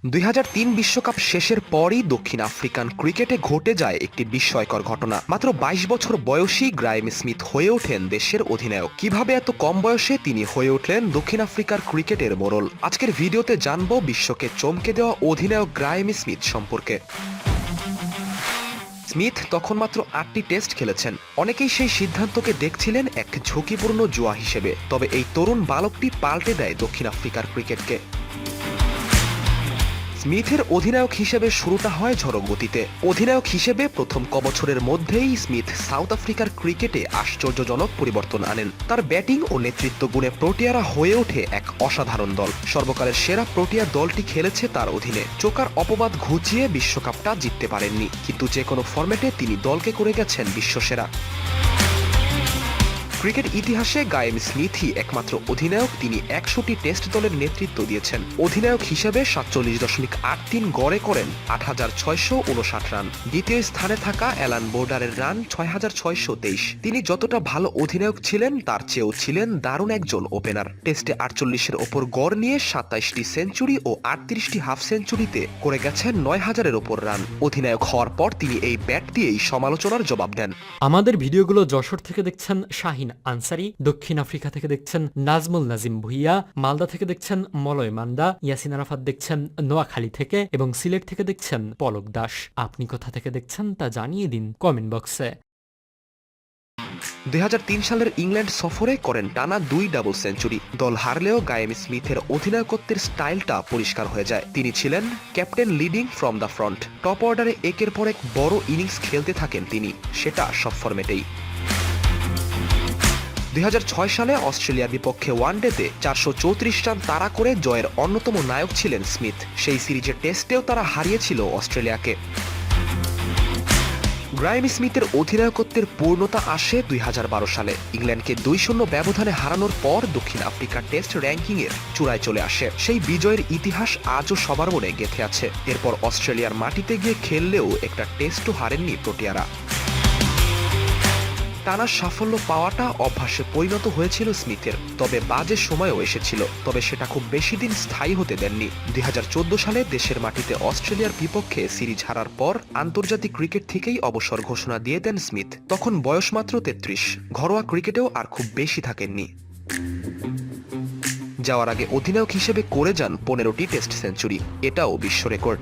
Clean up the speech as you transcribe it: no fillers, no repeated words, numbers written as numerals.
2003 বিশ্বকাপ শেষের পরই দক্ষিণ আফ্রিকান ক্রিকেটে ঘটে যায় একটি বিস্ময়কর ঘটনা। মাত্র 22 বছর বয়সী গ্রায়েম স্মিথ হয়ে ওঠেন দেশের অধিনায়ক। কিভাবে এত কম বয়সে তিনি হয়ে উঠলেন দক্ষিণ আফ্রিকার ক্রিকেটের মোড়ল? আজকের ভিডিওতে জানবো বিশ্বকে চমকে দেওয়া অধিনায়ক গ্রায়েম স্মিথ সম্পর্কে। স্মিথ তখন মাত্র 8টি টেস্ট খেলেছেন। অনেকেই সেই সিদ্ধান্তকে দেখছিলেন এক ঝুঁকিপূর্ণ জুয়া হিসেবে, তবে এই তরুণ বালকটি পাল্টে দেয় দক্ষিণ আফ্রিকার ক্রিকেটকে। স্মিথের অধিনায়ক হিসেবে শুরুটা হয় ঝড়ো গতিতে। অধিনায়ক হিসেবে প্রথম কবছরের মধ্যেই স্মিথ সাউথ আফ্রিকার ক্রিকেটে আশ্চর্যজনক পরিবর্তন আনেন। তার ব্যাটিং ও নেতৃত্ব গুণে প্রোটিয়ারা হয়ে ওঠে এক অসাধারণ দল। সর্বকালের সেরা প্রোটিয়া দলটি খেলেছে তার অধীনে। চোকার অপবাদ ঘুচিয়ে বিশ্বকাপটা জিততে পারেননি, কিন্তু যে কোনো ফরম্যাটে তিনি দলকে করে গেছেন বিশ্বসেরা। ক্রিকেট ইতিহাসে গ্রায়েম স্মিথই একমাত্র অধিনায়ক, তিনি 100টি টেস্ট দলের নেতৃত্ব দিয়েছেন। অধিনায়ক হিসেবে 47.83 গড়ে করেন 8,659 রান। দ্বিতীয় স্থানে থাকা অ্যালান বোর্ডারের রান 6,623। তিনি যতটা ভালো অধিনায়ক ছিলেন, তার চেয়েও ছিলেন দারুণ একজন ওপেনার। টেস্টে 48-এর ওপর গড় নিয়ে 27টি সেঞ্চুরি ও 38টি হাফ সেঞ্চুরিতে করে গেছেন 9,000-এর ওপর রান। অধিনায়ক হওয়ার পর তিনি এই ব্যাট দিয়েই সমালোচনার জবাব দেন। আমাদের ভিডিওগুলো যশোর থেকে দেখছেন শাহিন আনসারি, দক্ষিণ আফ্রিকা থেকে দেখছেন নাজমুল নাজিম ভুইয়া, মালদা থেকে দেখছেন মলয় মান্দা, ইয়াসিন আরাফাত দেখছেন নোয়াখালী থেকে এবং সিলেট থেকে দেখছেন পলক দাস। আপনি কোথা থেকে দেখছেন তা জানিয়ে দিন কমেন্ট বক্সে। 2003 সালের ইংল্যান্ড সফরে করেন টানা 2 ডাবল সেঞ্চুরি। দল হারলেও গ্রায়েম স্মিথের অধিনায়কত্বের স্টাইলটা পরিষ্কার হয়ে যায়। তিনি ছিলেন captain, leading from the front. Top অর্ডারে একের পর এক বড় ইনিংস খেলতে থাকেন তিনি, সেটা সব ফরম্যাটেই। 2006 সালে অস্ট্রেলিয়ার বিপক্ষে ওয়ানডেতে 434 রান তাড়া করে জয়ের অন্যতম নায়ক ছিলেন স্মিথ। সেই সিরিজের টেস্টেও তারা হারিয়েছিল অস্ট্রেলিয়াকে। গ্রায়েম স্মিথের অধিনায়কত্বের পূর্ণতা আসে 2012 সালে। ইংল্যান্ডকে 2-0 ব্যবধানে হারানোর পর দক্ষিণ আফ্রিকার টেস্ট র্যাঙ্কিংয়ের চূড়ায় চলে আসে। সেই বিজয়ের ইতিহাস আজও সবার মনে গেঁথে আছে। এরপর অস্ট্রেলিয়ার মাটিতে গিয়ে খেললেও একটা টেস্টও হারেননি প্রোটিয়ারা। টানা সাফল্য পাওয়াটা অভ্যাসে পরিণত হয়েছিল স্মিথের, তবে বাজে সময়ও এসেছিল, তবে সেটা খুব বেশি দিন স্থায়ী হতে দেননি। 2014 সালে দেশের মাটিতে অস্ট্রেলিয়ার বিপক্ষে সিরিজ হারার পর আন্তর্জাতিক ক্রিকেট থেকেই অবসর ঘোষণা দিয়ে দেন স্মিথ। তখন বয়স মাত্র 33। ঘরোয়া ক্রিকেটেও আর খুব বেশি থাকেননি। যাওয়ার আগে অধিনায়ক হিসেবে করে যান 15টি টেস্ট সেঞ্চুরি, এটাও বিশ্ব রেকর্ড।